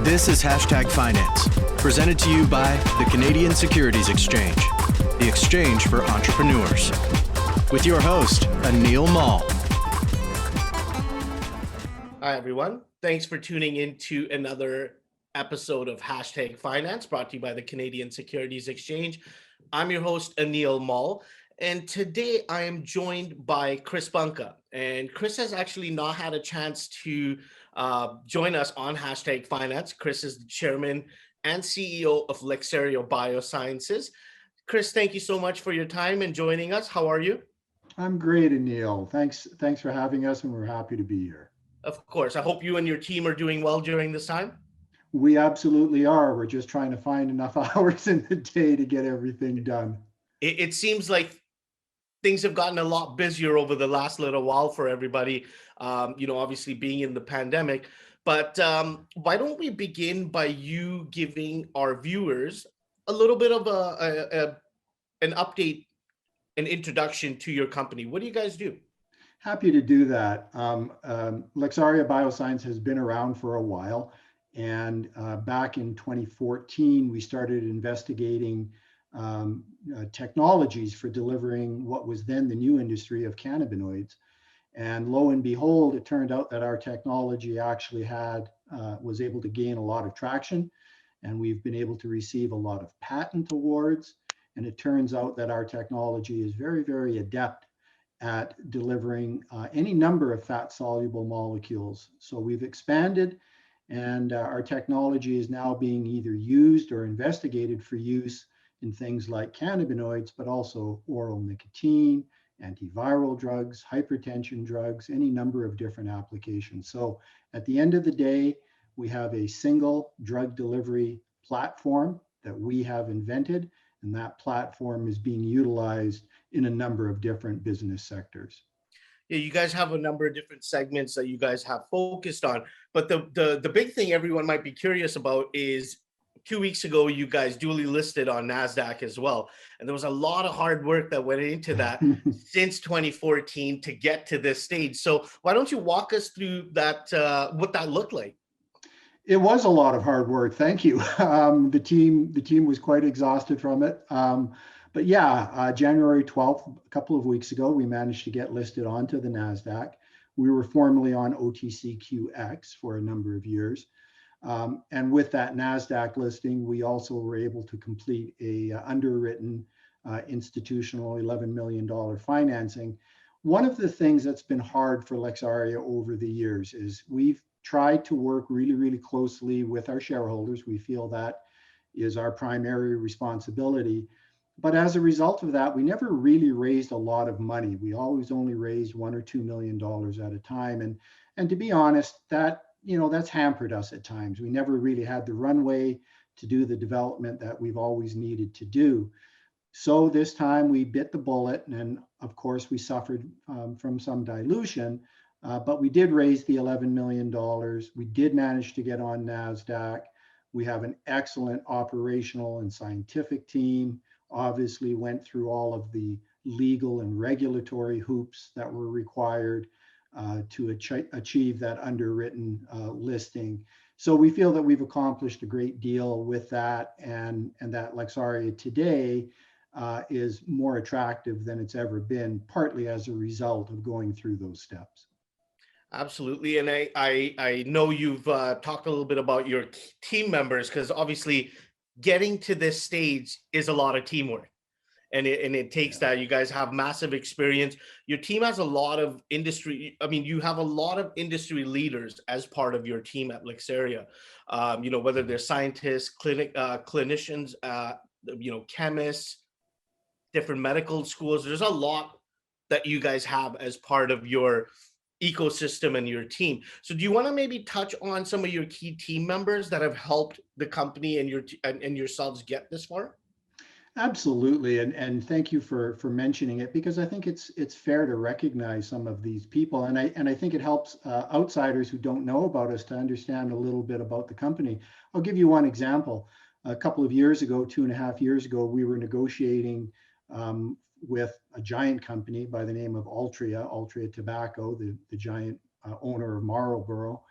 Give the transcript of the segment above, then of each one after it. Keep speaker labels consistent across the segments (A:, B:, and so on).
A: This is Hashtag Finance, presented to you by the Canadian Securities Exchange, the exchange for entrepreneurs. With your host, Anil Mall.
B: Hi, everyone. Thanks for tuning in to another episode of Hashtag Finance, brought to you by the Canadian Securities Exchange. I'm your host, Anil Mall, and today I am joined by Chris Bunka. And Chris has actually not had a chance to join us on Hashtag Finance. Chris is the chairman and CEO of Lexaria Biosciences. Chris, thank you so much for your time and joining us. How are you?
C: I'm great, Anil. Thanks for having us, and we're happy to be here.
B: Of course. I hope you and your team are doing well during this time.
C: We absolutely are. We're just trying to find enough hours in the day to get everything done.
B: It seems like things have gotten a lot busier over the last little while for everybody, obviously being in the pandemic. But why don't we begin by you giving our viewers a little bit of an update, an introduction to your company. What do you guys do?
C: Happy to do that. Lexaria Bioscience has been around for a while. And back in 2014, we started investigating technologies for delivering what was then the new industry of cannabinoids. And lo and behold, it turned out that our technology actually was able to gain a lot of traction. And we've been able to receive a lot of patent awards. And it turns out that our technology is very, very adept at delivering any number of fat-soluble molecules. So we've expanded, and our technology is now being either used or investigated for use in things like cannabinoids, but also oral nicotine, antiviral drugs, hypertension drugs, any number of different applications. So at the end of the day, we have a single drug delivery platform that we have invented, and that platform is being utilized in a number of different business sectors.
B: Yeah, you guys have a number of different segments that you guys have focused on. But the big thing everyone might be curious about is 2 weeks ago, you guys duly listed on NASDAQ as well. And there was a lot of hard work that went into that since 2014 to get to this stage. So why don't you walk us through that, what that looked like?
C: It was a lot of hard work. Thank you. The team was quite exhausted from it. But yeah, January 12th, a couple of weeks ago, we managed to get listed onto the NASDAQ. We were formerly on OTCQX for a number of years. And with that NASDAQ listing, we also were able to complete a underwritten institutional $11 million financing. One of the things that's been hard for Lexaria over the years is we've tried to work really, really closely with our shareholders. We feel that is our primary responsibility. But as a result of that, we never really raised a lot of money. We always only raised $1 or $2 million at a time. And to be honest, that's hampered us at times. We never really had the runway to do the development that we've always needed to do. So this time we bit the bullet, and of course we suffered from some dilution, but we did raise the $11 million. We did manage to get on NASDAQ. We have an excellent operational and scientific team. Obviously went through all of the legal and regulatory hoops that were required to achieve that underwritten listing. So we feel that we've accomplished a great deal with that, and that Lexaria today is more attractive than it's ever been, partly as a result of going through those steps.
B: Absolutely. And I know you've talked a little bit about your team members, because obviously getting to this stage is a lot of teamwork. And it takes that. You guys have massive experience. Your team has a lot of industry. I mean, you have a lot of industry leaders as part of your team at Lexaria. Whether they're scientists, clinicians, chemists, different medical schools. There's a lot that you guys have as part of your ecosystem and your team. So do you want to maybe touch on some of your key team members that have helped the company and yourselves get this far?
C: Absolutely, and thank you for mentioning it, because I think it's fair to recognize some of these people, and I think it helps outsiders who don't know about us to understand a little bit about the company. I'll give you one example. A couple of years ago, 2.5 years ago, we were negotiating with a giant company by the name of Altria Tobacco, the giant owner of Marlboro.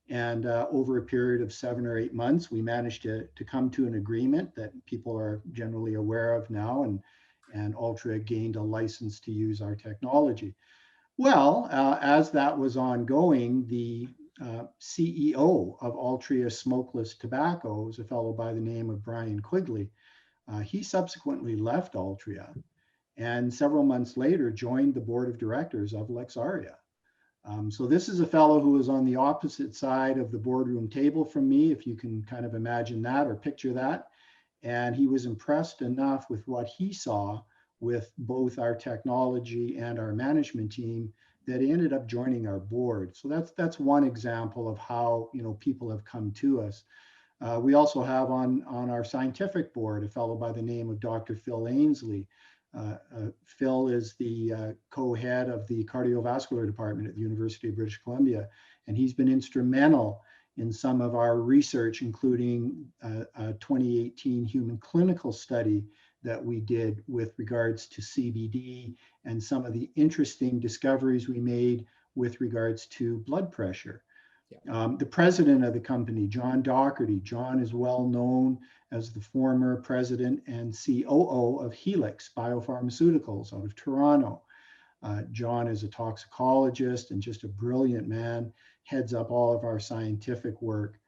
C: And over a period of 7 or 8 months, we managed to come to an agreement that people are generally aware of now, and Altria gained a license to use our technology. Well, as that was ongoing, the CEO of Altria Smokeless Tobacco is a fellow by the name of Brian Quigley. He subsequently left Altria and several months later joined the board of directors of Lexaria. So this is a fellow who is on the opposite side of the boardroom table from me, if you can kind of imagine that or picture that. And he was impressed enough with what he saw with both our technology and our management team that he ended up joining our board. So that's one example of how, you know, people have come to us. We also have on our scientific board a fellow by the name of Dr. Phil Ainsley. Phil is the co-head of the cardiovascular department at the University of British Columbia, and he's been instrumental in some of our research, including a 2018 human clinical study that we did with regards to CBD and some of the interesting discoveries we made with regards to blood pressure. The president of the company, John Doherty. John is well known as the former president and COO of Helix Biopharmaceuticals out of Toronto. John is a toxicologist and just a brilliant man, heads up all of our scientific work.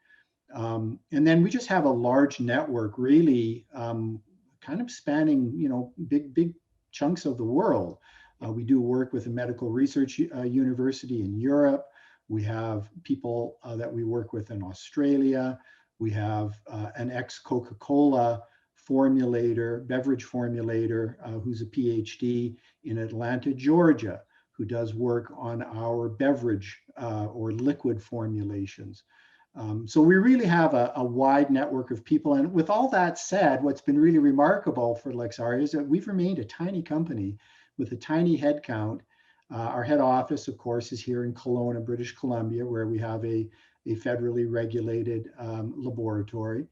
C: And then we just have a large network, really kind of spanning, you know, big chunks of the world. We do work with a medical research university in Europe. We have people that we work with in Australia. We have an ex-Coca-Cola formulator, beverage formulator, who's a PhD in Atlanta, Georgia, who does work on our beverage or liquid formulations. So we really have a wide network of people. And with all that said, what's been really remarkable for Lexaria is that we've remained a tiny company with a tiny headcount. Our head office, of course, is here in Kelowna, British Columbia, where we have a federally regulated laboratory.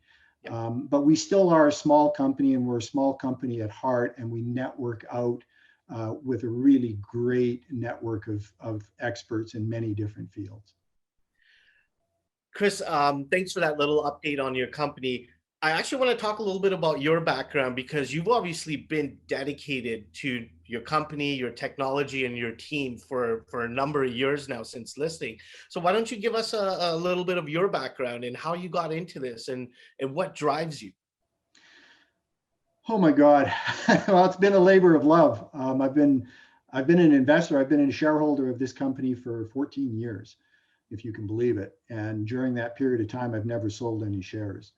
C: But we still are a small company, and we're a small company at heart, and we network out with a really great network of experts in many different fields.
B: Chris, thanks for that little update on your company. I actually want to talk a little bit about your background, because you've obviously been dedicated to your company, your technology, and your team for a number of years now since listing. So why don't you give us a little bit of your background and how you got into this and what drives you?
C: Oh my God. Well, it's been a labor of love. I've been an investor. I've been a shareholder of this company for 14 years, if you can believe it. And during that period of time, I've never sold any shares.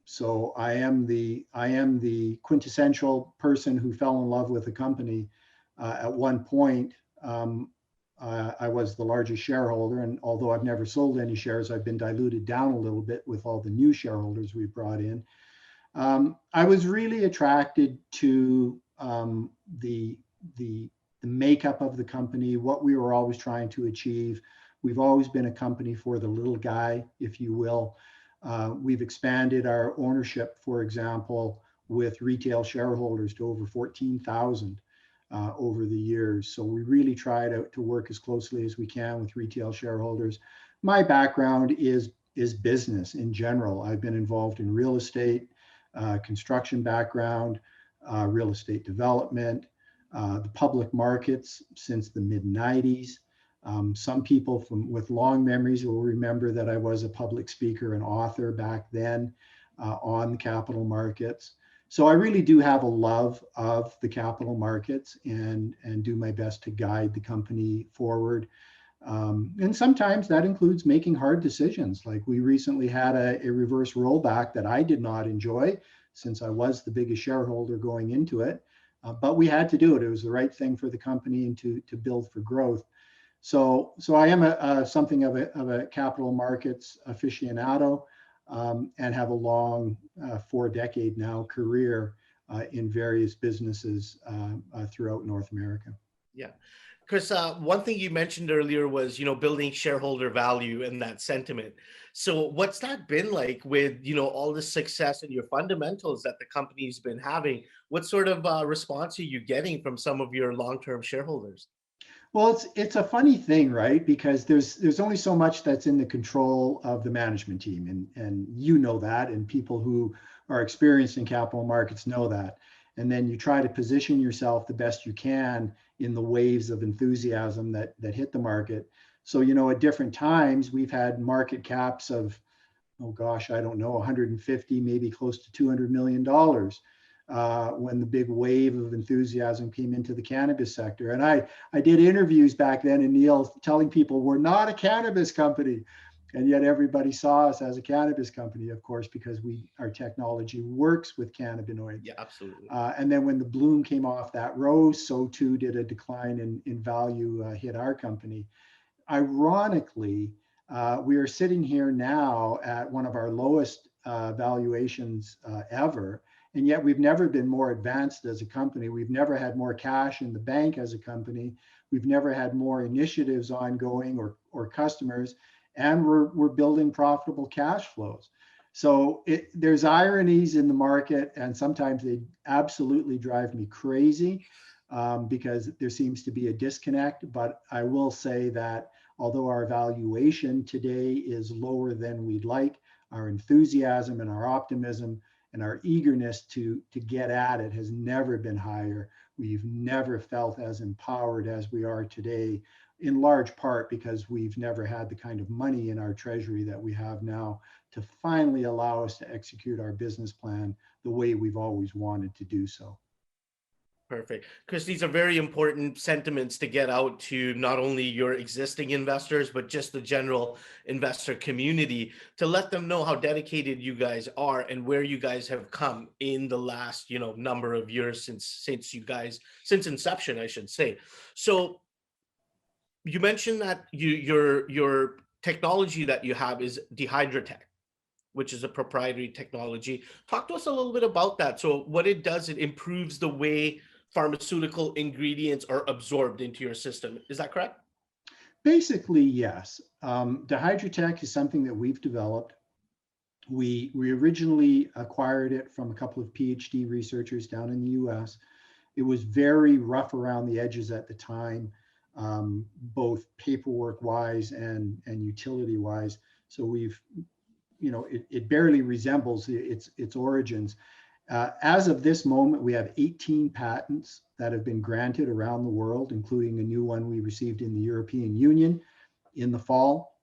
C: So I am the quintessential person who fell in love with the company. At one point, I was the largest shareholder, and although I've never sold any shares, I've been diluted down a little bit with all the new shareholders we brought in. I was really attracted to the makeup of the company, what we were always trying to achieve. We've always been a company for the little guy, if you will. We've expanded our ownership, for example, with retail shareholders to over 14,000 over the years. So we really try to work as closely as we can with retail shareholders. My background is business in general. I've been involved in real estate, construction background, real estate development, the public markets since the mid-90s. Some people with long memories will remember that I was a public speaker and author back then on the capital markets. So I really do have a love of the capital markets and do my best to guide the company forward. And sometimes that includes making hard decisions. Like we recently had a reverse rollback that I did not enjoy, since I was the biggest shareholder going into it. But we had to do it. It was the right thing for the company and to build for growth. So I am something of a capital markets aficionado, and have a long 4-decade now career in various businesses throughout North America.
B: Yeah. Chris, one thing you mentioned earlier was, building shareholder value and that sentiment. So what's that been like with, all the success and your fundamentals that the company's been having? What sort of response are you getting from some of your long-term shareholders?
C: Well, it's a funny thing, right? Because there's only so much that's in the control of the management team, and you know that, and people who are experienced in capital markets know that. And then you try to position yourself the best you can in the waves of enthusiasm that hit the market. So, at different times we've had market caps of, oh gosh, I don't know, 150, maybe close to $200 million, when the big wave of enthusiasm came into the cannabis sector. And I did interviews back then, and Neil, telling people we're not a cannabis company. And yet everybody saw us as a cannabis company, of course, because our technology works with cannabinoids.
B: Yeah, absolutely.
C: And then when the bloom came off that rose, so too did a decline in value hit our company. Ironically, we are sitting here now at one of our lowest valuations ever, and yet we've never been more advanced as a company. We've never had more cash in the bank as a company. We've never had more initiatives ongoing or customers, and we're building profitable cash flows. So there's ironies in the market, and sometimes they absolutely drive me crazy, because there seems to be a disconnect. But I will say that although our valuation today is lower than we'd like, our enthusiasm and our optimism and our eagerness to get at it has never been higher. We've never felt as empowered as we are today, in large part because we've never had the kind of money in our treasury that we have now to finally allow us to execute our business plan the way we've always wanted to do so.
B: Perfect. Chris, these are very important sentiments to get out to not only your existing investors, but just the general investor community, to let them know how dedicated you guys are and where you guys have come in the last, number of years since inception, I should say. So you mentioned that your technology that you have is DehydraTECH, which is a proprietary technology. Talk to us a little bit about that. So what it does, it improves the way pharmaceutical ingredients are absorbed into your system. Is that correct?
C: Basically, yes. DehydraTECH is something that we've developed. We originally acquired it from a couple of PhD researchers down in the US. It was very rough around the edges at the time, both paperwork wise and utility wise. So we've, it barely resembles its origins. As of this moment, we have 18 patents that have been granted around the world, including a new one we received in the European Union in the fall.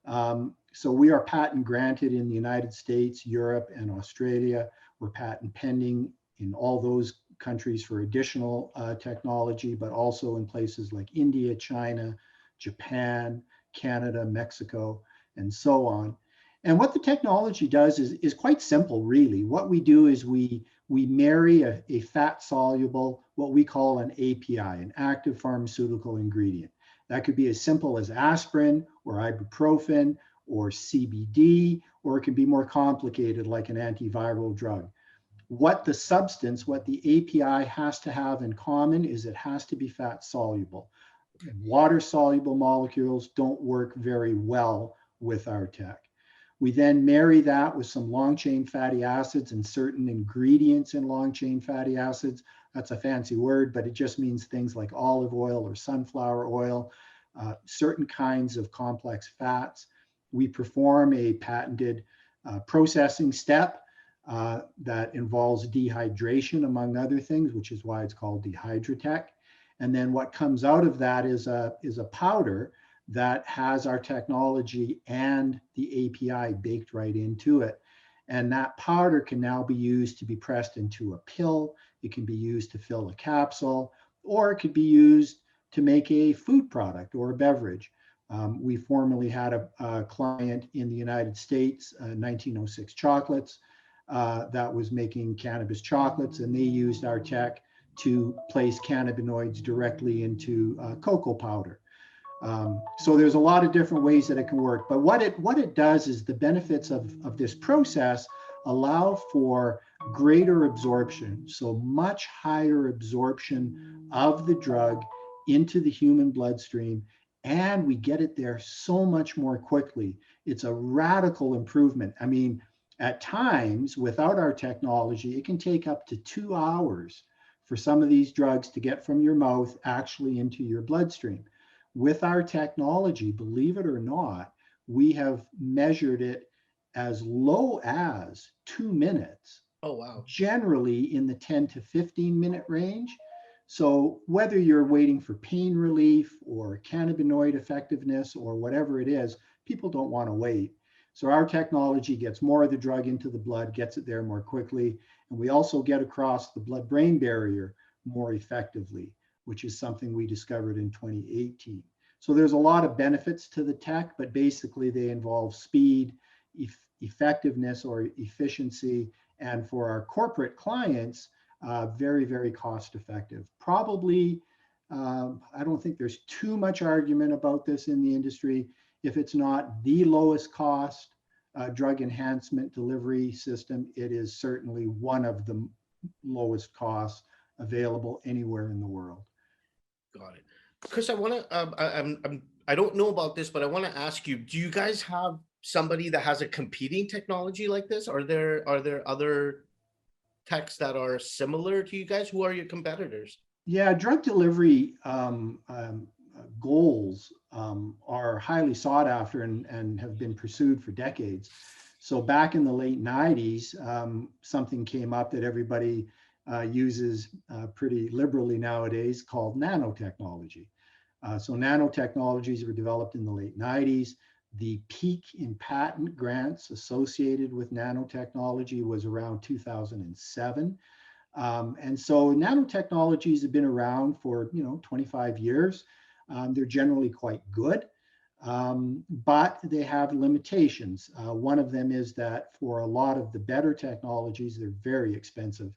C: So we are patent granted in the United States, Europe, and Australia. We're patent pending in all those countries for additional technology, but also in places like India, China, Japan, Canada, Mexico, and so on. And what the technology does is quite simple, really. What we do is we marry a fat-soluble, what we call an API, an active pharmaceutical ingredient. That could be as simple as aspirin or ibuprofen or CBD, or it can be more complicated like an antiviral drug. What the API has to have in common is it has to be fat-soluble. Water-soluble molecules don't work very well with our tech. We then marry that with some long-chain fatty acids and certain ingredients in long-chain fatty acids. That's a fancy word, but it just means things like olive oil or sunflower oil, certain kinds of complex fats. We perform a patented processing step that involves dehydration, among other things, which is why it's called DehydraTECH. And then what comes out of that is a powder that has our technology and the API baked right into it. And that powder can now be used to be pressed into a pill. It can be used to fill a capsule, or it could be used to make a food product or a beverage. We formerly had a client in the United States, 1906 Chocolates, that was making cannabis chocolates, and they used our tech to place cannabinoids directly into cocoa powder. So there's a lot of different ways that it can work, but what it does is the benefits of this process allow for greater absorption, so much higher absorption of the drug into the human bloodstream, and we get it there so much more quickly. It's a radical improvement. I mean, at times, without our technology, it can take up to 2 hours for some of these drugs to get from your mouth actually into your bloodstream. With our technology, believe it or not, we have measured it as low as 2 minutes,
B: Oh, wow.
C: generally in the 10 to 15-minute range. So whether you're waiting for pain relief or cannabinoid effectiveness or whatever it is, people don't want to wait. So our technology gets more of the drug into the blood, gets it there more quickly, and we also get across the blood-brain barrier more effectively, which is something we discovered in 2018. So there's a lot of benefits to the tech, but basically they involve speed, effectiveness or efficiency, and for our corporate clients, very, very cost effective. Probably, I don't think there's too much argument about this in the industry. If it's not the lowest cost drug enhancement delivery system, it is certainly one of the lowest costs available anywhere in the world.
B: Got it. Chris, I want to, I don't know about this, but I want to ask you, do you guys have somebody that has a competing technology like this? Are there other techs that are similar to you guys? Who are your competitors?
C: Yeah, drug delivery goals are highly sought after and have been pursued for decades. So back in the late 90s, something came up that everybody uses pretty liberally nowadays called nanotechnology. So nanotechnologies were developed in the late 90s. The peak in patent grants associated with nanotechnology was around 2007. And so nanotechnologies have been around for 25 years. They're generally quite good, but they have limitations. One of them is that for a lot of the better technologies, they're very expensive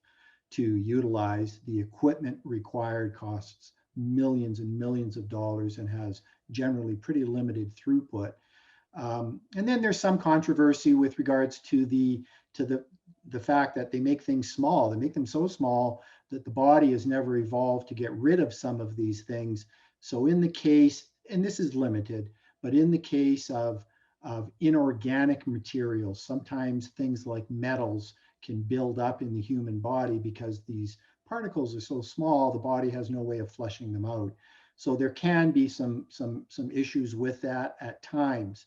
C: to utilize. The equipment required costs millions and millions of dollars and has generally pretty limited throughput. And then there's some controversy with regards to the fact that they make things small. They make them so small that the body has never evolved to get rid of some of these things. So in the case, and this is limited, but in the case of inorganic materials, sometimes things like metals can build up in the human body because these particles are so small, the body has no way of flushing them out. So there can be some issues with that at times.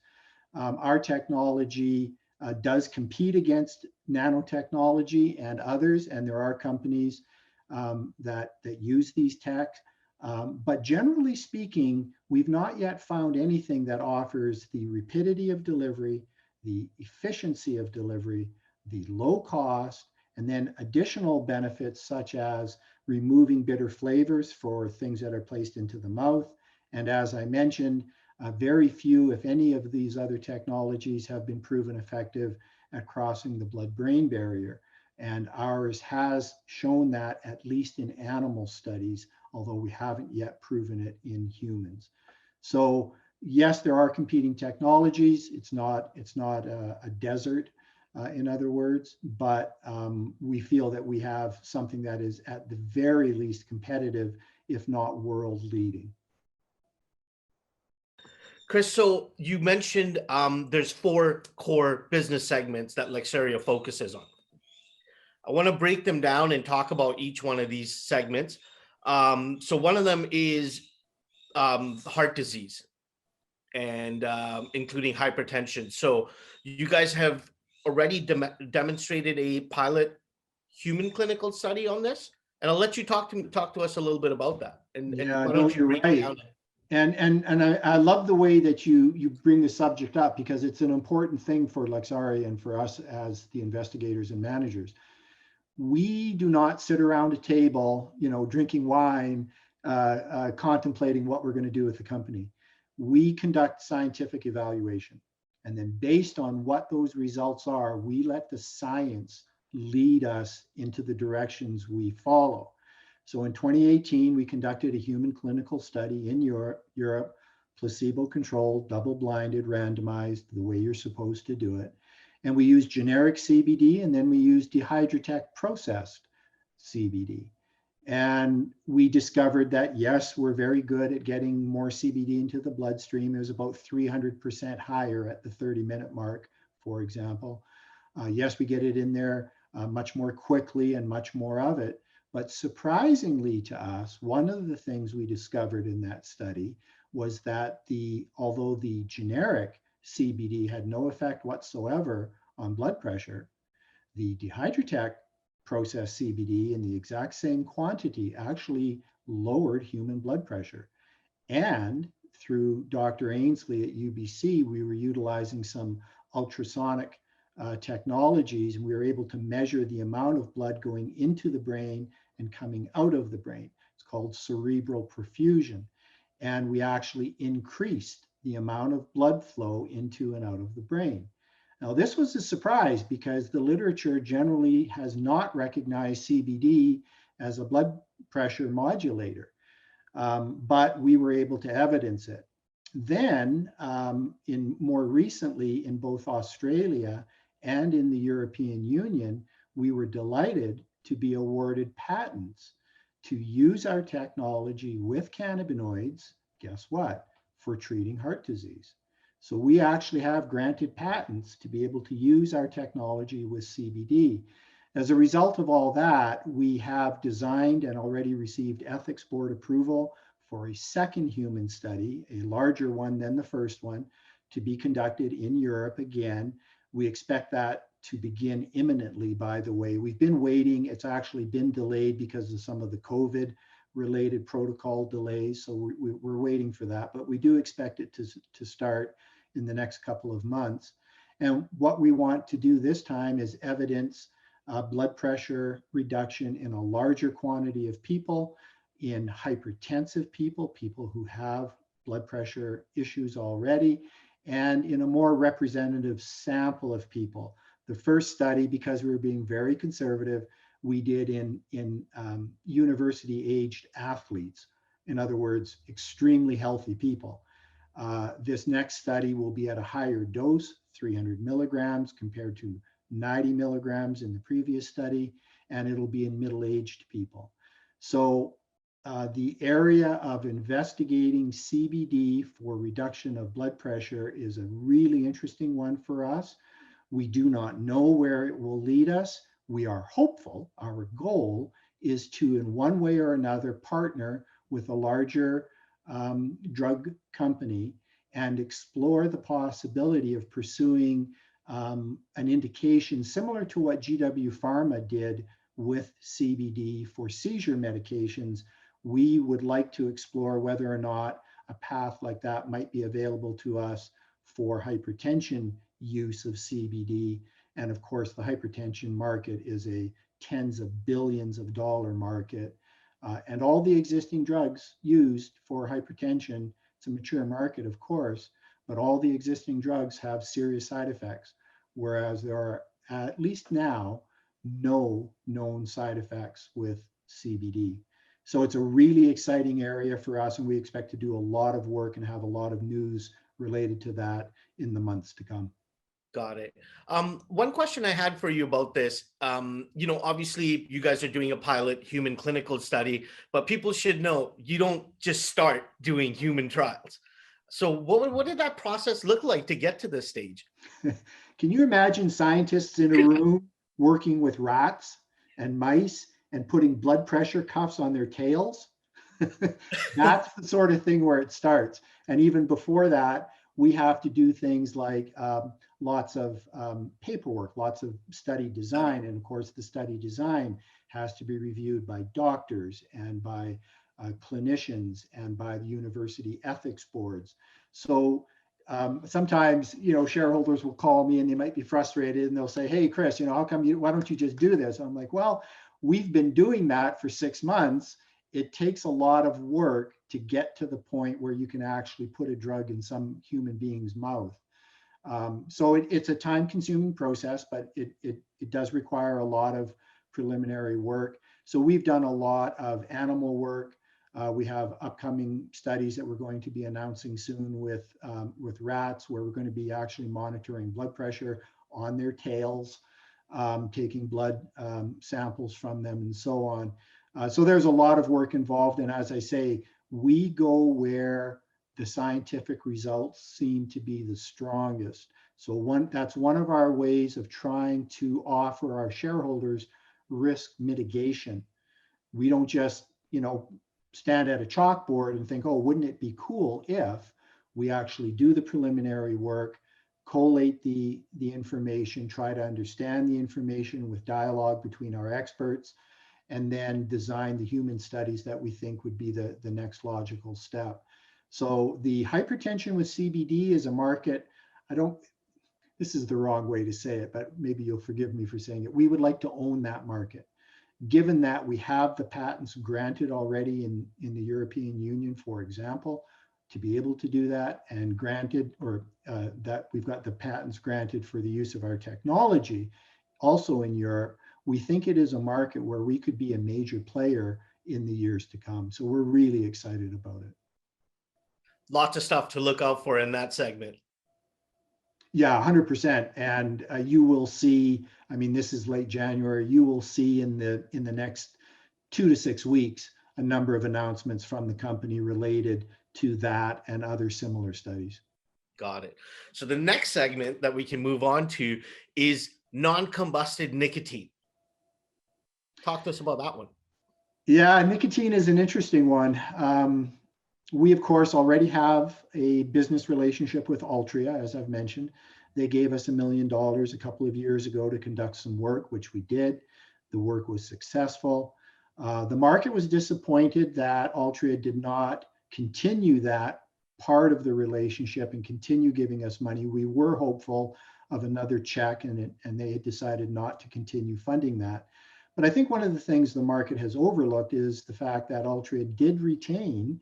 C: Our technology does compete against nanotechnology and others, and there are companies that use these techs. But generally speaking, we've not yet found anything that offers the rapidity of delivery, the efficiency of delivery, the low cost, and then additional benefits such as removing bitter flavors for things that are placed into the mouth. And as I mentioned, very few, if any, of these other technologies have been proven effective at crossing the blood-brain barrier. And ours has shown that, at least in animal studies, although we haven't yet proven it in humans. So yes, there are competing technologies. It's not a desert, in other words, but we feel that we have something that is at the very least competitive, if not world leading.
B: Chris, so you mentioned there's 4 core business segments that Lexaria focuses on. I want to break them down and talk about each one of these segments. So one of them is heart disease and including hypertension. So you guys have already demonstrated a pilot human clinical study on this, and I'll let you talk to us a little bit about that. And
C: yeah,
B: why
C: no,
B: don't you
C: you're
B: break
C: right.
B: it down?
C: And I love the way that you bring the subject up, because it's an important thing for Lexaria and for us as the investigators and managers. We do not sit around a table, drinking wine, contemplating what we're going to do with the company. We conduct scientific evaluation. And then based on what those results are, we let the science lead us into the directions we follow. So in 2018, we conducted a human clinical study in Europe, placebo-controlled, double-blinded, randomized, the way you're supposed to do it. And we used generic CBD, and then we used DehydraTECH processed CBD. And we discovered that, yes, we're very good at getting more CBD into the bloodstream. It was about 300% higher at the 30-minute mark, for example. Yes, we get it in there much more quickly and much more of it. But surprisingly to us, one of the things we discovered in that study was that although the generic CBD had no effect whatsoever on blood pressure, the DehydraTECH processed CBD in the exact same quantity actually lowered human blood pressure. And through Dr. Ainsley at UBC, we were utilizing some ultrasonic technologies, and we were able to measure the amount of blood going into the brain and coming out of the brain. It's called cerebral perfusion. And we actually increased the amount of blood flow into and out of the brain. Now, this was a surprise because the literature generally has not recognized CBD as a blood pressure modulator, but we were able to evidence it. Then, more recently, in both Australia and in the European Union, we were delighted to be awarded patents to use our technology with cannabinoids, guess what, for treating heart disease. So we actually have granted patents to be able to use our technology with CBD. As a result of all that, we have designed and already received ethics board approval for a second human study, a larger one than the first one, to be conducted in Europe again. We expect that to begin imminently, by the way. We've been waiting. It's actually been delayed because of some of the COVID related protocol delays. So we're waiting for that, but we do expect it to start in the next couple of months. And what we want to do this time is evidence blood pressure reduction in a larger quantity of people, in hypertensive people, people who have blood pressure issues already, and in a more representative sample of people. The first study, because we were being very conservative, we did in university-aged athletes. In other words, extremely healthy people. This next study will be at a higher dose, 300 milligrams compared to 90 milligrams in the previous study, and it'll be in middle-aged people. So the area of investigating CBD for reduction of blood pressure is a really interesting one for us. We do not know where it will lead us. We are hopeful. Our goal is to, in one way or another, partner with a larger drug company and explore the possibility of pursuing an indication similar to what GW Pharma did with CBD for seizure medications. We would like to explore whether or not a path like that might be available to us for hypertension use of CBD. And of course, the hypertension market is a tens of billions of dollar market. And all the existing drugs used for hypertension, it's a mature market, of course, but all the existing drugs have serious side effects, whereas there are, at least now, no known side effects with CBD. So it's a really exciting area for us, and we expect to do a lot of work and have a lot of news related to that in the months to come.
B: Got it. One question I had for you about this, obviously you guys are doing a pilot human clinical study, but people should know you don't just start doing human trials. So what did that process look like to get to this stage?
C: Can you imagine scientists in a room working with rats and mice and putting blood pressure cuffs on their tails? That's the sort of thing where it starts. And even before that, we have to do things like lots of paperwork, lots of study design. And of course, the study design has to be reviewed by doctors and by clinicians and by the university ethics boards. So sometimes, shareholders will call me and they might be frustrated and they'll say, hey, Chris, how come why don't you just do this? I'm like, well, we've been doing that for 6 months. It takes a lot of work to get to the point where you can actually put a drug in some human being's mouth. So it's a time-consuming process, but it does require a lot of preliminary work. So we've done a lot of animal work. We have upcoming studies that we're going to be announcing soon with rats, where we're going to be actually monitoring blood pressure on their tails, taking blood samples from them, and so on. So there's a lot of work involved. And as I say, we go where the scientific results seem to be the strongest. So that's one of our ways of trying to offer our shareholders risk mitigation. We don't just, stand at a chalkboard and think, oh, wouldn't it be cool if we actually do the preliminary work, collate the information, try to understand the information with dialogue between our experts, and then design the human studies that we think would be the next logical step. So the hypertension with CBD is a market, this is the wrong way to say it, but maybe you'll forgive me for saying it. We would like to own that market. Given that we have the patents granted already in the European Union, for example, to be able to do that, and granted, or that we've got the patents granted for the use of our technology also in Europe, we think it is a market where we could be a major player in the years to come. So we're really excited about it.
B: Lots of stuff to look out for in that segment.
C: Yeah, 100%. And you will see, I mean, this is late January, you will see in the next 2 to 6 weeks, a number of announcements from the company related to that and other similar studies.
B: Got it. So the next segment that we can move on to is non-combusted nicotine. Talk to us about that one.
C: Yeah, nicotine is an interesting one. We, of course, already have a business relationship with Altria, as I've mentioned. They gave us $1 million a couple of years ago to conduct some work, which we did. The work was successful. The market was disappointed that Altria did not continue that part of the relationship and continue giving us money. We were hopeful of another check, and they had decided not to continue funding that. But I think one of the things the market has overlooked is the fact that Altria did retain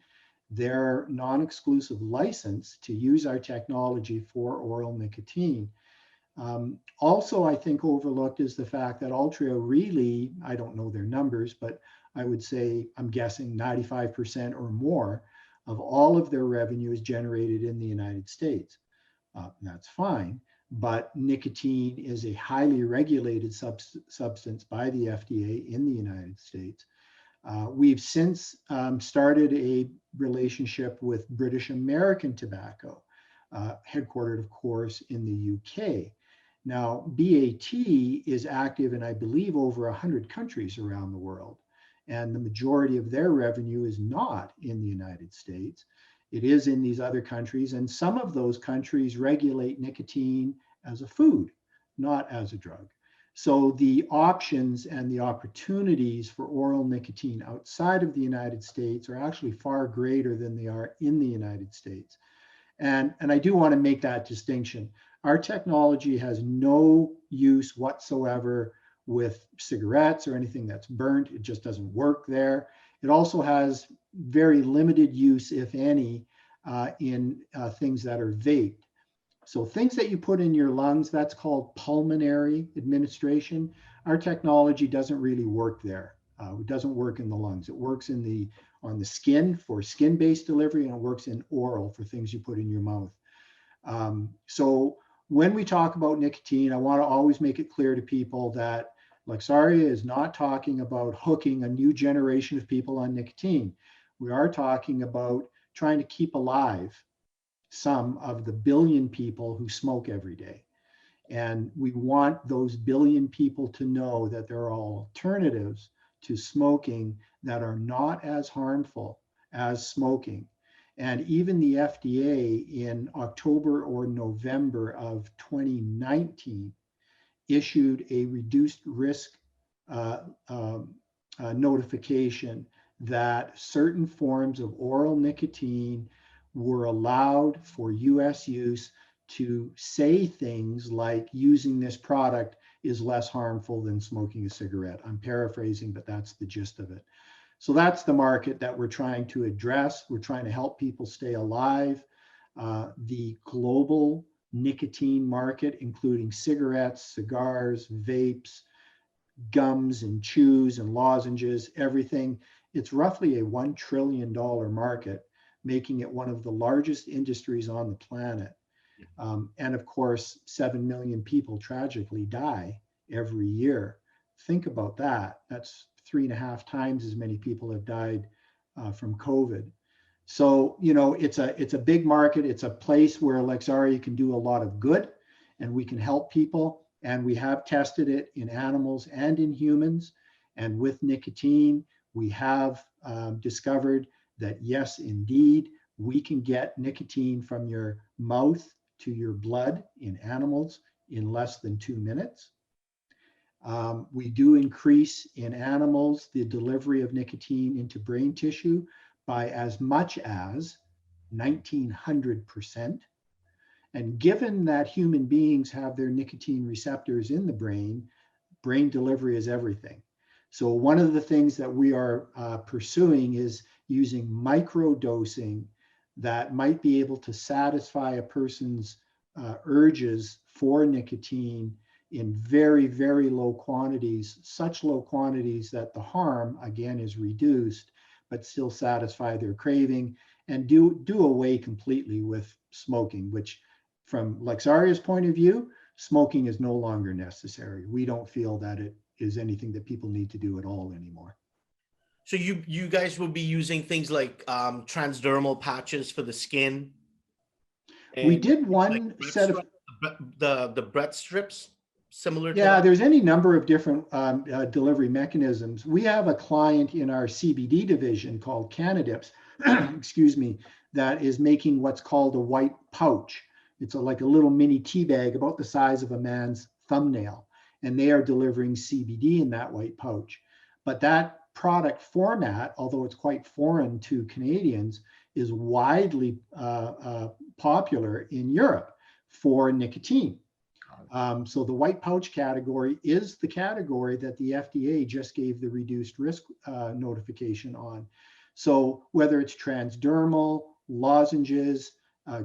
C: their non-exclusive license to use our technology for oral nicotine. Also, I think overlooked is the fact that Altria really, I don't know their numbers, but I would say, I'm guessing 95% or more of all of their revenue is generated in the United States. That's fine, but nicotine is a highly regulated substance by the FDA in the United States. We've since started a relationship with British American Tobacco, headquartered, of course, in the UK. Now, BAT is active in, I believe, over 100 countries around the world, and the majority of their revenue is not in the United States. It is in these other countries, and some of those countries regulate nicotine as a food, not as a drug. So the options and the opportunities for oral nicotine outside of the United States are actually far greater than they are in the United States. And I do want to make that distinction. Our technology has no use whatsoever with cigarettes or anything that's burnt. It just doesn't work there. It also has very limited use, if any, in things that are vaped. So things that you put in your lungs, that's called pulmonary administration. Our technology doesn't really work there. It doesn't work in the lungs. It works on the skin for skin-based delivery, and it works in oral for things you put in your mouth. So when we talk about nicotine, I want to always make it clear to people that Lexaria is not talking about hooking a new generation of people on nicotine. We are talking about trying to keep alive some of the billion people who smoke every day. And we want those billion people to know that there are alternatives to smoking that are not as harmful as smoking. And even the FDA in October or November of 2019 issued a reduced risk notification that certain forms of oral nicotine were allowed for US use, to say things like using this product is less harmful than smoking a cigarette. I'm paraphrasing, but that's the gist of it. So that's the market that we're trying to address. We're trying to help people stay alive. The global nicotine market, including cigarettes, cigars, vapes, gums and chews and lozenges, everything, it's roughly a $1 trillion market, making it one of the largest industries on the planet. And of course, 7 million people tragically die every year. Think about that. That's 3.5 times as many people have died from COVID. So, you know, it's a big market. It's a place where Lexaria can do a lot of good, and we can help people. And we have tested it in animals and in humans. And with nicotine, we have discovered that yes, indeed, we can get nicotine from your mouth to your blood in animals in less than 2 minutes. We do increase in animals the delivery of nicotine into brain tissue by as much as 1900%. And given that human beings have their nicotine receptors in the brain delivery is everything. So one of the things that we are pursuing is using microdosing that might be able to satisfy a person's urges for nicotine in very, very low quantities, such low quantities that the harm, again, is reduced, but still satisfy their craving and do away completely with smoking, which from Lexaria's point of view, smoking is no longer necessary. We don't feel that it is anything that people need to do at all anymore.
B: So you guys will be using things like transdermal patches for the skin.
C: We did one
B: like
C: set of
B: the breath strips, similar to
C: yeah,
B: that?
C: there's any number of different delivery mechanisms. We have a client in our CBD division called Cannadips, excuse me, that is making what's called a white pouch. It's like a little mini tea bag about the size of a man's thumbnail, and they are delivering CBD in that white pouch. But that product format, although it's quite foreign to Canadians, is widely popular in Europe for nicotine. So the white pouch category is the category that the FDA just gave the reduced risk notification on. So whether it's transdermal, lozenges,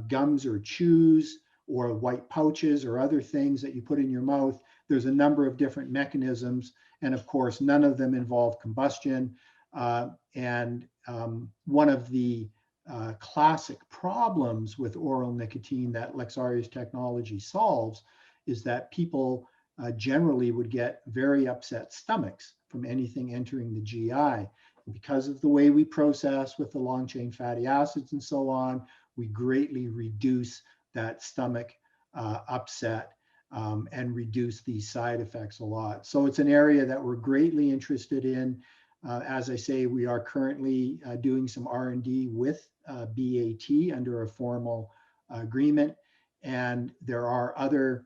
C: gums or chews, or white pouches or other things that you put in your mouth, there's a number of different mechanisms. And of course, none of them involve combustion. And one of the classic problems with oral nicotine that Lexaria's technology solves is that people generally would get very upset stomachs from anything entering the GI. Because of the way we process with the long chain fatty acids and so on, we greatly reduce that stomach upset and reduce these side effects a lot. So it's an area that we're greatly interested in. As I say, we are currently doing some R&D with BAT under a formal agreement. And there are other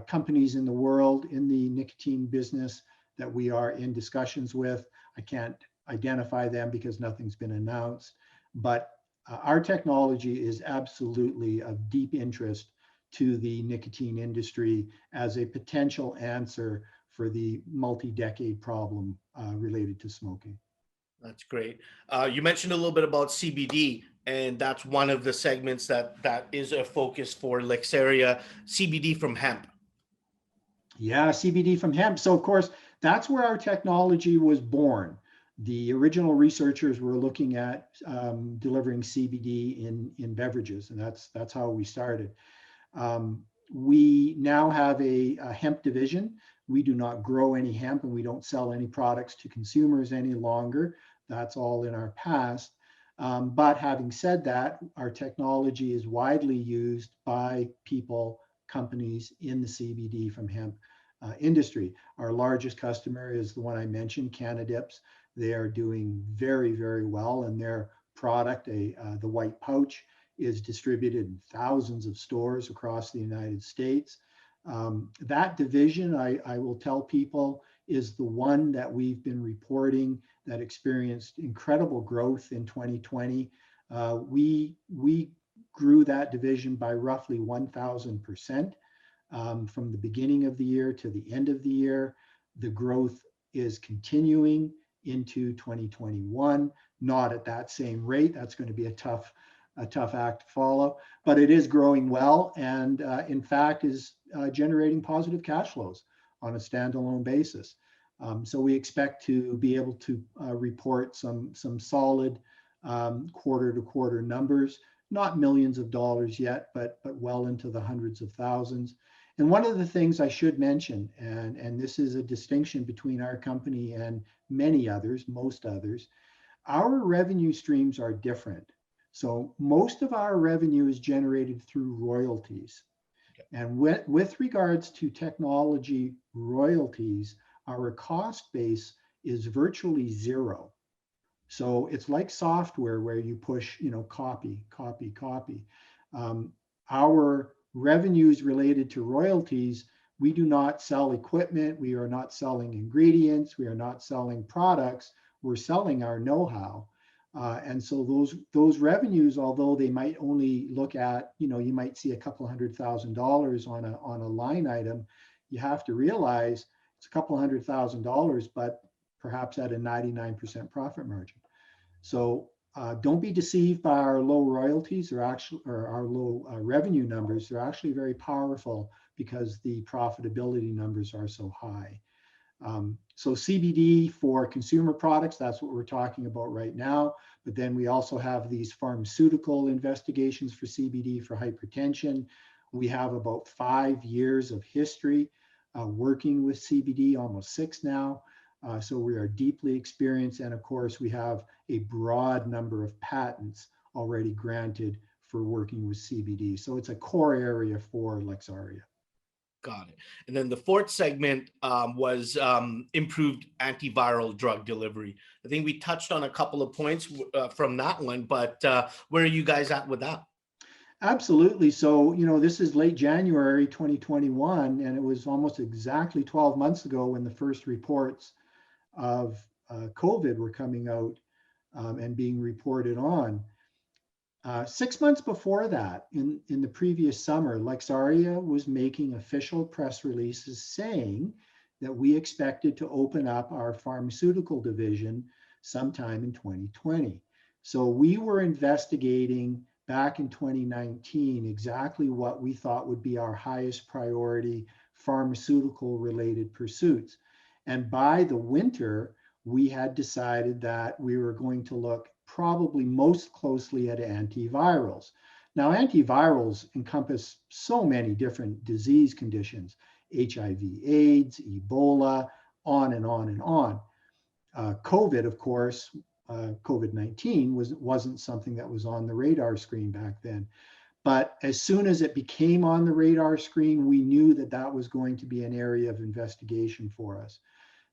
C: companies in the world in the nicotine business that we are in discussions with. I can't identify them because nothing's been announced, but our technology is absolutely of deep interest to the nicotine industry as a potential answer for the multi-decade problem related to smoking.
B: That's great. You mentioned a little bit about CBD, and that's one of the segments that is a focus for Lexaria, CBD from hemp.
C: Yeah, CBD from hemp. So of course, that's where our technology was born. The original researchers were looking at delivering CBD in beverages, and that's how we started. We now have a hemp division. We do not grow any hemp, and we don't sell any products to consumers any longer. That's all in our past. But having said that, our technology is widely used by people, companies in the CBD from hemp industry. Our largest customer is the one I mentioned, Cannadips. They are doing very, very well, and their product, the white pouch, is distributed in thousands of stores across the United States. That division, I will tell people, is the one that we've been reporting that experienced incredible growth in 2020. We grew that division by roughly 1,000% from the beginning of the year to the end of the year. The growth is continuing into 2021, not at that same rate. That's going to be a tough act to follow, but it is growing well, and in fact is generating positive cash flows on a standalone basis. So we expect to be able to report some solid quarter-to-quarter numbers, not millions of dollars yet, but well into the hundreds of thousands. And one of the things I should mention, and this is a distinction between our company and many others, most others, our revenue streams are different. So most of our revenue is generated through royalties. Okay. And with regards to technology royalties, our cost base is virtually zero. So it's like software where you push, copy, copy, copy. Our revenues related to royalties, we do not sell equipment. We are not selling ingredients. We are not selling products. We're selling our know-how. And so those revenues, although they might only look at, you might see a couple $100,000 on a line item, you have to realize it's a couple $100,000, but perhaps at a 99% profit margin. So don't be deceived by our low royalties or our low revenue numbers. They're actually very powerful because the profitability numbers are so high. So CBD for consumer products, that's what we're talking about right now. But then we also have these pharmaceutical investigations for CBD for hypertension. We have about 5 years of history working with CBD, almost 6 now. So we are deeply experienced. And of course, we have a broad number of patents already granted for working with CBD. So it's a core area for Lexaria.
B: Got it. And then the fourth segment was improved antiviral drug delivery. I think we touched on a couple of points from that one, but where are you guys at with that?
C: Absolutely. So, this is late January 2021, and it was almost exactly 12 months ago when the first reports of COVID were coming out and being reported on. 6 months before that, in the previous summer, Lexaria was making official press releases saying that we expected to open up our pharmaceutical division sometime in 2020. So we were investigating back in 2019 exactly what we thought would be our highest priority pharmaceutical related pursuits. And by the winter, we had decided that we were going to look probably most closely at antivirals. Now, antivirals encompass so many different disease conditions, HIV/AIDS, Ebola, on and on and on. COVID, of course, COVID-19 wasn't something that was on the radar screen back then. But as soon as it became on the radar screen, we knew that that was going to be an area of investigation for us.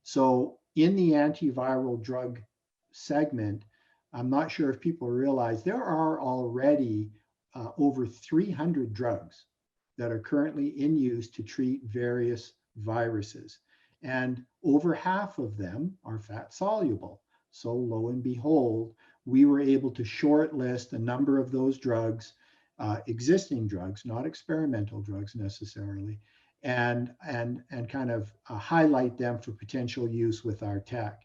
C: So in the antiviral drug segment, I'm not sure if people realize there are already over 300 drugs that are currently in use to treat various viruses. And over half of them are fat soluble. So lo and behold, we were able to shortlist a number of those drugs, existing drugs, not experimental drugs necessarily, and kind of highlight them for potential use with our tech.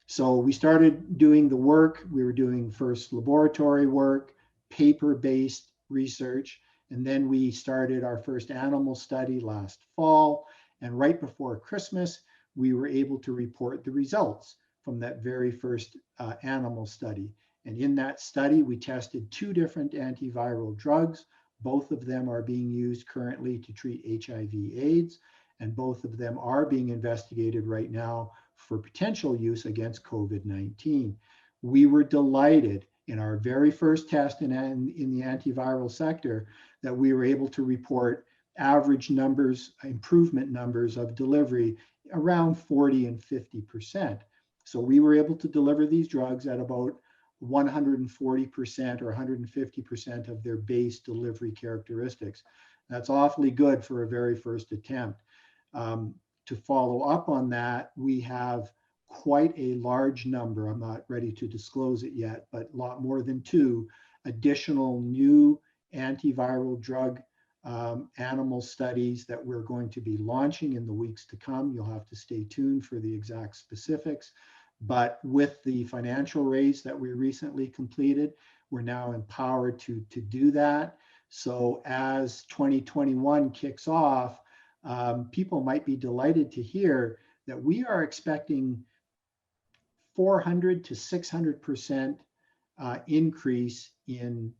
C: So we started doing the work. We were doing first laboratory work, paper-based research, and then we started our first animal study last fall. And right before Christmas, we were able to report the results from that very first animal study. And in that study, we tested 2 different antiviral drugs. Both of them are being used currently to treat HIV/AIDS, and both of them are being investigated right now for potential use against COVID-19. We were delighted in our very first test in the antiviral sector that we were able to report average numbers, improvement numbers of delivery around 40 and 50%. So we were able to deliver these drugs at about 140% or 150% of their base delivery characteristics. That's awfully good for a very first attempt. To follow up on that, we have quite a large number, I'm not ready to disclose it yet, but a lot more than 2 additional new antiviral drug animal studies that we're going to be launching in the weeks to come. You'll have to stay tuned for the exact specifics. But with the financial raise that we recently completed, we're now empowered to do that. So as 2021 kicks off, people might be delighted to hear that we are expecting 400 to 600% increase in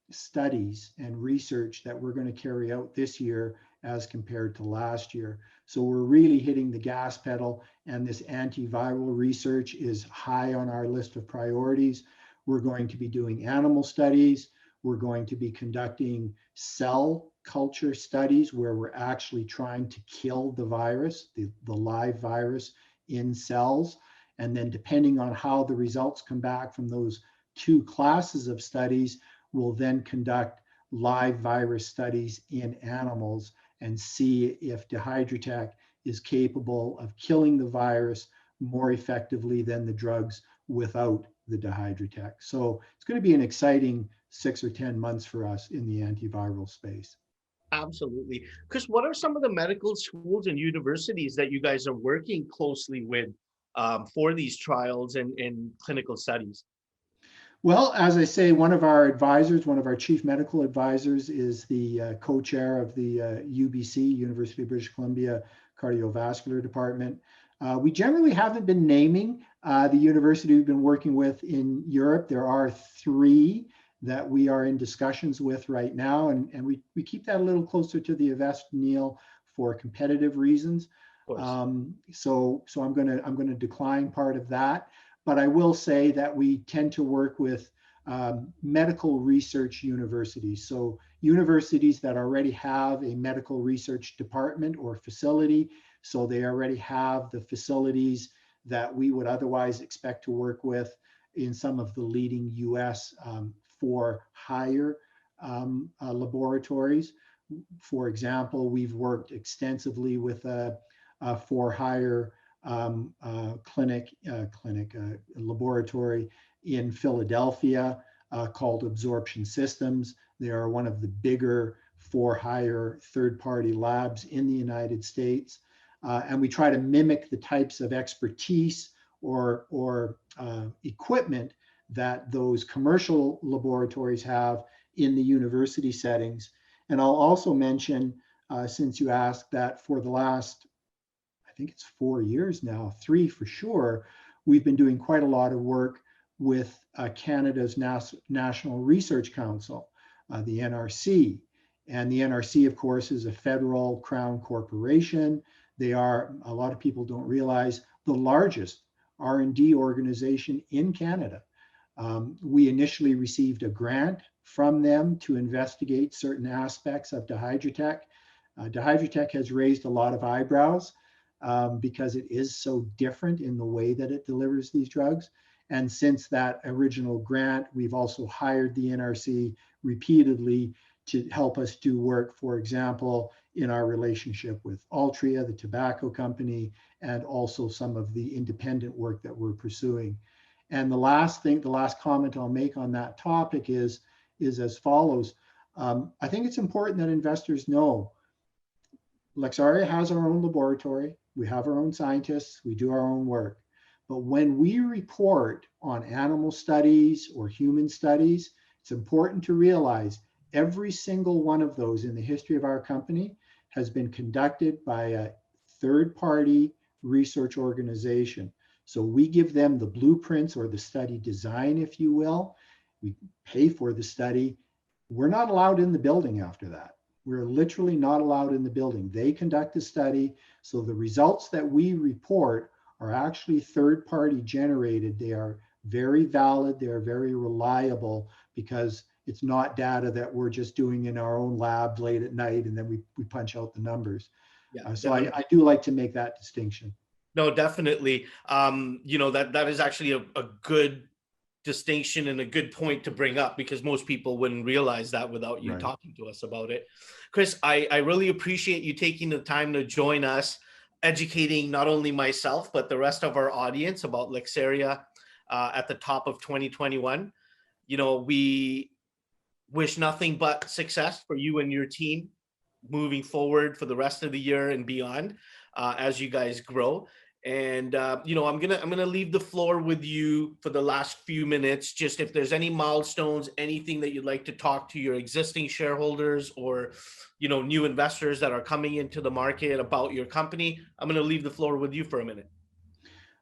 C: studies and research that we're going to carry out this year as compared to last year. So we're really hitting the gas pedal, and this antiviral research is high on our list of priorities. We're going to be doing animal studies. We're going to be conducting cell culture studies where we're actually trying to kill the virus, the live virus in cells. And then depending on how the results come back from those two classes of studies, we'll then conduct live virus studies in animals and see if DehydraTECH is capable of killing the virus more effectively than the drugs without the DehydraTECH. So it's going to be an exciting 6 or 10 months for us in the antiviral space.
B: Absolutely. Chris, what are some of the medical schools and universities that you guys are working closely with for these trials and clinical studies?
C: Well, as I say, one of our advisors, one of our chief medical advisors, is the co-chair of the UBC, University of British Columbia Cardiovascular Department. We generally haven't been naming the university we've been working with in Europe. There are 3 that we are in discussions with right now, and we keep that a little closer to the vest, Neil, for competitive reasons. So I'm gonna decline part of that. But I will say that we tend to work with medical research universities. So universities that already have a medical research department or facility. So they already have the facilities that we would otherwise expect to work with in some of the leading US for hire laboratories. For example, we've worked extensively with a for hire laboratory in Philadelphia called Absorption Systems. They are one of the bigger for hire third-party labs in the United States. And we try to mimic the types of expertise or equipment that those commercial laboratories have in the university settings. And I'll also mention, since you asked, that for the last, I think it's 4 years now, 3 for sure, we've been doing quite a lot of work with Canada's National Research Council, the NRC. And the NRC, of course, is a federal crown corporation. They are, a lot of people don't realize, the largest R&D organization in Canada. We initially received a grant from them to investigate certain aspects of DehydraTECH. DehydraTECH has raised a lot of eyebrows because it is so different in the way that it delivers these drugs. And since that original grant, we've also hired the NRC repeatedly to help us do work, for example, in our relationship with Altria, the tobacco company, and also some of the independent work that we're pursuing. And the last comment I'll make on that topic is as follows. I think it's important that investors know Lexaria has our own laboratory. We have our own scientists. We do our own work. But when we report on animal studies or human studies, it's important to realize every single one of those in the history of our company has been conducted by a third-party research organization. So we give them the blueprints or the study design, if you will. We pay for the study. We're not allowed in the building after that. We're literally not allowed in the building. They conduct the study. So the results that we report are actually third-party generated. They are very valid. They are very reliable because it's not data that we're just doing in our own lab late at night and then we punch out the numbers. Yeah, so I do like to make that distinction.
B: No, definitely. That is actually a good distinction and a good point to bring up because most people wouldn't realize that without you talking to us about it. Chris, I really appreciate you taking the time to join us, educating not only myself, but the rest of our audience about Lexaria at the top of 2021. We wish nothing but success for you and your team moving forward for the rest of the year and beyond as you guys grow. And I'm gonna leave the floor with you for the last few minutes. Just if there's any milestones, anything that you'd like to talk to your existing shareholders or new investors that are coming into the market about your company, I'm gonna leave the floor with you for a minute.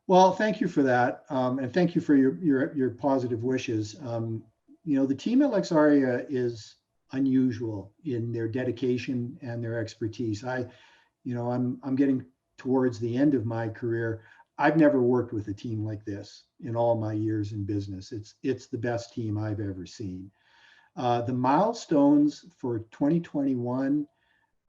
C: Well, thank you for that, and thank you for your positive wishes. The team at Lexaria is unusual in their dedication and their expertise. I'm getting towards the end of my career. I've never worked with a team like this in all my years in business. It's the best team I've ever seen. The milestones for 2021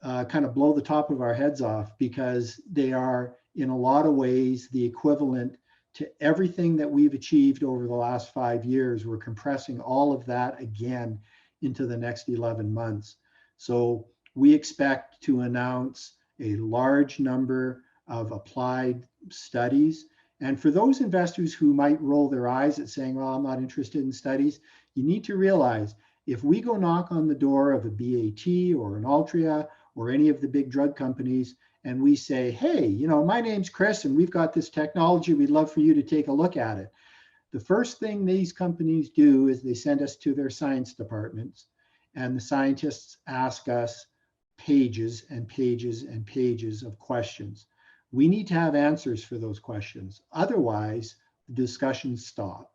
C: kind of blow the top of our heads off because they are in a lot of ways the equivalent to everything that we've achieved over the last 5 years. We're compressing all of that again into the next 11 months. So we expect to announce a large number of applied studies. And for those investors who might roll their eyes at saying, well, I'm not interested in studies, you need to realize if we go knock on the door of a BAT or an Altria or any of the big drug companies, and we say, hey, my name's Chris and we've got this technology, we'd love for you to take a look at it. The first thing these companies do is they send us to their science departments, and the scientists ask us pages and pages and pages of questions. We need to have answers for those questions. Otherwise, the discussions stop.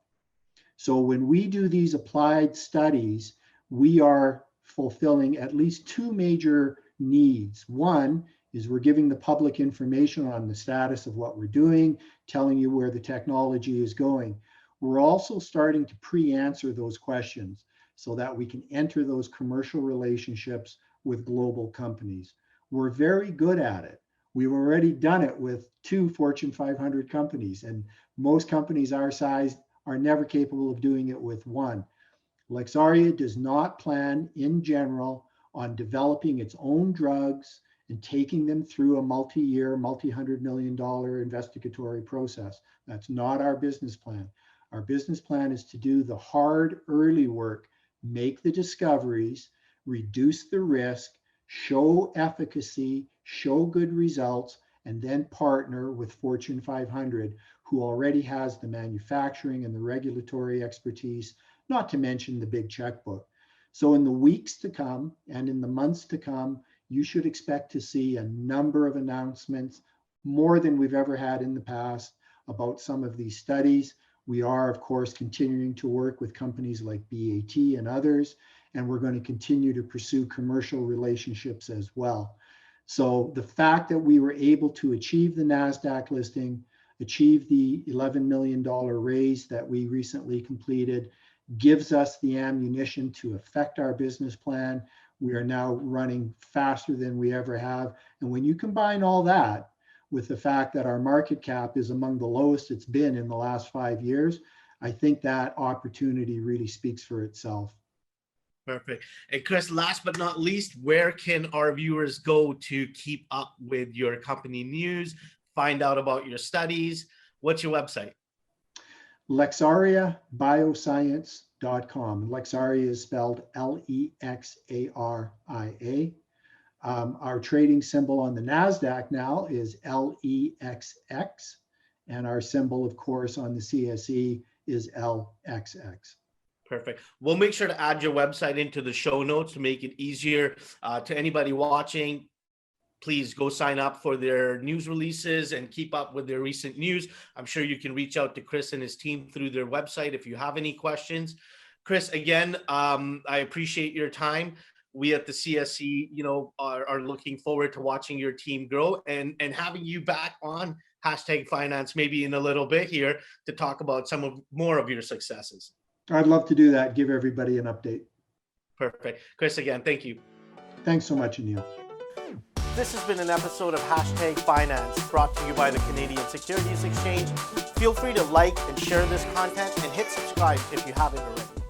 C: So when we do these applied studies, we are fulfilling at least two major needs. One is we're giving the public information on the status of what we're doing, telling you where the technology is going. We're also starting to pre-answer those questions so that we can enter those commercial relationships with global companies. We're very good at it. We've already done it with 2 Fortune 500 companies, and most companies our size are never capable of doing it with one. Lexaria does not plan in general on developing its own drugs and taking them through a multi-year, multi-$100 million investigatory process. That's not our business plan. Our business plan is to do the hard early work, make the discoveries, reduce the risk, show efficacy, show good results, and then partner with Fortune 500, who already has the manufacturing and the regulatory expertise, not to mention the big checkbook. So in the weeks to come and in the months to come, you should expect to see a number of announcements, more than we've ever had in the past, about some of these studies. We are, of course, continuing to work with companies like BAT and others, and we're going to continue to pursue commercial relationships as well. So the fact that we were able to achieve the NASDAQ listing, achieve the $11 million raise that we recently completed, gives us the ammunition to affect our business plan. We are now running faster than we ever have. And when you combine all that with the fact that our market cap is among the lowest it's been in the last 5 years, I think that opportunity really speaks for itself.
B: Perfect. And Chris, last but not least, where can our viewers go to keep up with your company news, find out about your studies? What's your website?
C: Lexaria Bioscience.com. Lexaria is spelled Lexaria. Our trading symbol on the NASDAQ now is LEXX, and our symbol, of course, on the CSE is LXX.
B: Perfect. We'll make sure to add your website into the show notes to make it easier to anybody watching. Please go sign up for their news releases and keep up with their recent news. I'm sure you can reach out to Chris and his team through their website if you have any questions. Chris, again, I appreciate your time. We at the CSE, are looking forward to watching your team grow and having you back on #finance maybe in a little bit here to talk about more of your successes.
C: I'd love to do that, give everybody an update.
B: Perfect. Chris, again, thank you.
C: Thanks so much, Anil.
B: This has been an episode of #Finance brought to you by the Canadian Securities Exchange. Feel free to like and share this content and hit subscribe if you haven't already.